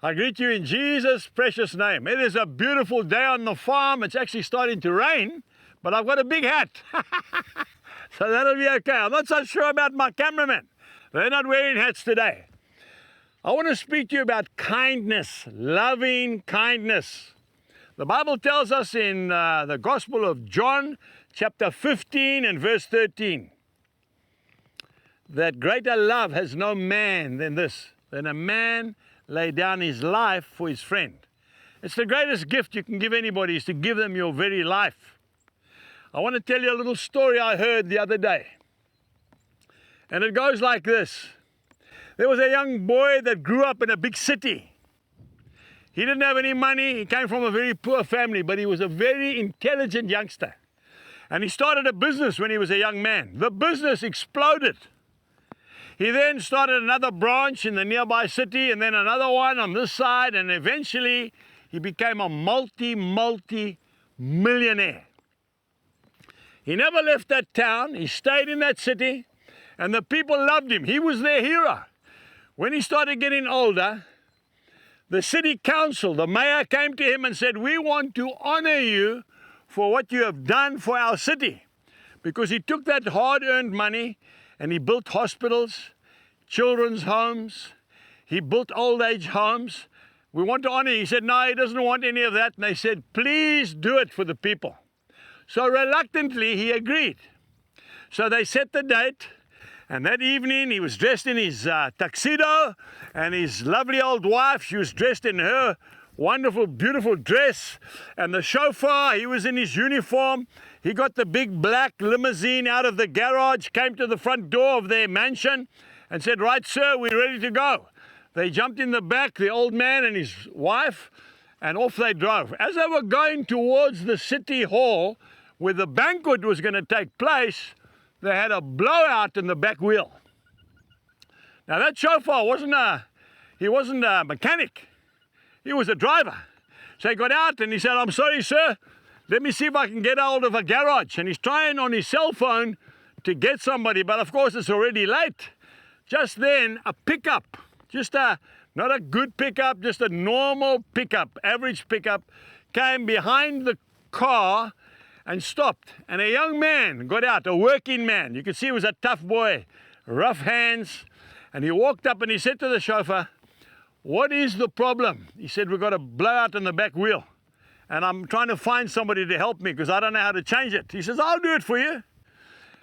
I greet you in Jesus' precious name. It is a beautiful day on the farm. It's actually starting to rain, but I've got a big hat. So that'll be okay. I'm not so sure about my cameramen. They're not wearing hats today. I want to speak to you about kindness, loving kindness. The Bible tells us in the Gospel of John, chapter 15 and verse 13, that greater love has no man than this, than a man lay down his life for his friend. It's the greatest gift you can give anybody, is to give them your very life. I want to tell you a little story I heard the other day. And it goes like this. There was a young boy that grew up in a big city. He didn't have any money. He came from a very poor family, but he was a very intelligent youngster. And he started a business when he was a young man. The business exploded. He then started another branch in the nearby city, and then another one on this side, and eventually he became a multi-millionaire. He never left that town. He stayed in that city, and the people loved him. He was their hero. When he started getting older, the city council, the mayor, came to him and said, "We want to honor you for what you have done for our city." Because he took that hard-earned money and he built hospitals, children's homes, he built old age homes. "We want to honor you." He said, no, he doesn't want any of that. And they said, "Please do it for the people." So reluctantly, he agreed. So they set the date. And that evening, he was dressed in his tuxedo, and his lovely old wife, she was dressed in her wonderful, beautiful dress. And the chauffeur, he was in his uniform. He got the big black limousine out of the garage, came to the front door of their mansion, and said, "Right, sir, we're ready to go." They jumped in the back, the old man and his wife, and off they drove. As they were going towards the city hall, where the banquet was going to take place, they had a blowout in the back wheel. Now that chauffeur wasn't a mechanic. He was a driver. So he got out and he said, "I'm sorry, sir. Let me see if I can get hold of a garage." And he's trying on his cell phone to get somebody, but of course it's already late. Just then, a pickup, not a good pickup, just a normal pickup, average pickup, came behind the car and stopped. And a young man got out, a working man. You could see he was a tough boy, rough hands. And he walked up and he said to the chauffeur, "What is the problem?" He said, "We've got a blowout in the back wheel. And I'm trying to find somebody to help me because I don't know how to change it." He says, "I'll do it for you."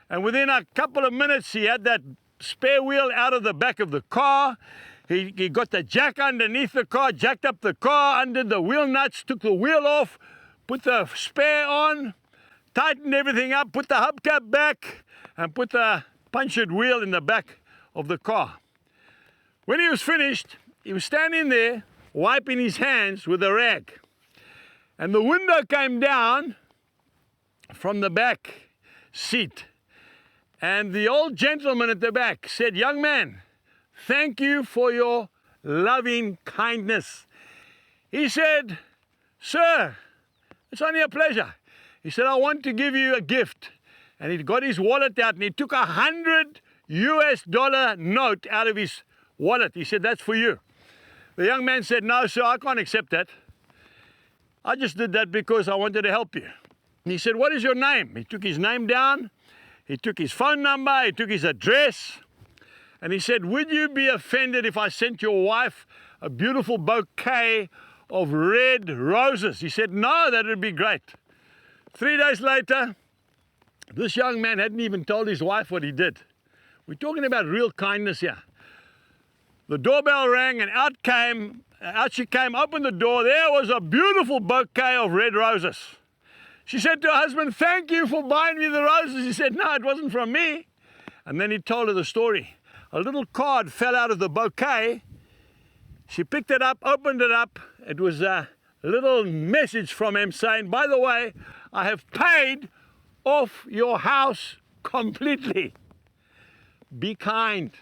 And within a couple of minutes, he had that spare wheel out of the back of the car. He got the jack underneath the car, jacked up the car, undid the wheel nuts, took the wheel off, put the spare on, tightened everything up, put the hubcap back, and put the punctured wheel in the back of the car. When he was finished, he was standing there wiping his hands with a rag. And the window came down from the back seat. And the old gentleman at the back said, "Young man, thank you for your loving kindness." He said, "Sir, it's only a pleasure." He said, "I want to give you a gift." And he got his wallet out and he took $100 note out of his wallet. He said, "That's for you." The young man said, "No, sir, I can't accept that. I just did that because I wanted to help you." And he said, "What is your name?" He took his name down. He took his phone number. He took his address. And he said, "Would you be offended if I sent your wife a beautiful bouquet of red roses?" He said, "No, that would be great." 3 days later, this young man hadn't even told his wife what he did. We're talking about real kindness here. The doorbell rang and out she came, opened the door. There was a beautiful bouquet of red roses. She said to her husband, "Thank you for buying me the roses." He said, "No, it wasn't from me." And then he told her the story. A little card fell out of the bouquet. She picked it up, opened it up. It was a little message from him saying, "By the way, I have paid off your house completely. Be kind."